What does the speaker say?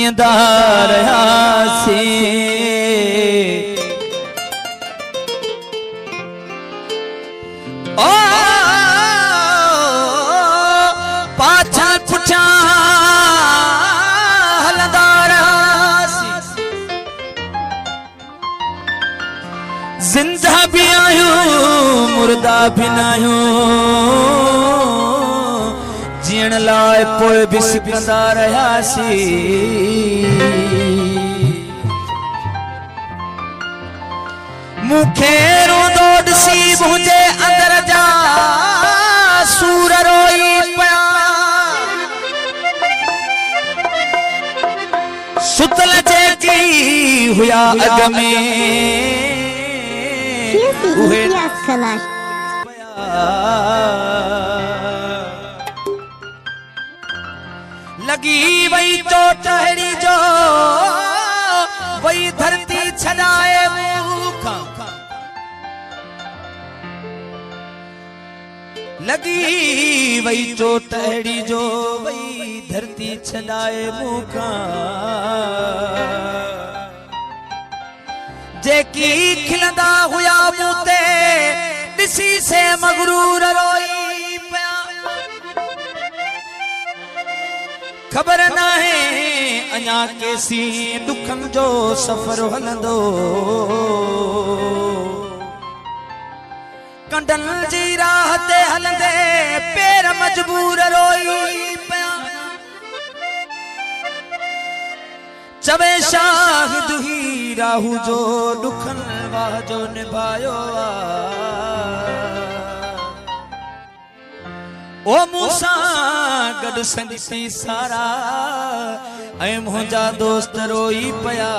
जींदा रहासी ओ पाछा पुठा हलंदा रहासी जिंदा भी आहियूं मुर्दा भी नाहियूं जीण लाइ पोइ बि सिकंदा रहियासी मूंखे रोंदो ॾिसी मुंहिंजे अंदर जा सूर रोई पिया सुतल जेकी हुया अॻ में उहे लगी वही चोट अहिड़ी जो वही धरती छॾाए मूंखां लगी वही चोट अहिड़ी जो वही धरती छॾाए मूंखां जेकी खिलंदा हुया मूं ते ॾिसी से मगरूर रोई पिया खबर नाहे अञा केसी दुखन जो सफ़र हलंदो कंडन जी राह ते हलंदे पैर मजबूर रोई पिया चवे शाहिद ही राहु जो दुखन वाह जो निभायो ओ मूसा गड संगती सारा ऐं मुंहिंजा दोस्त रोई पिया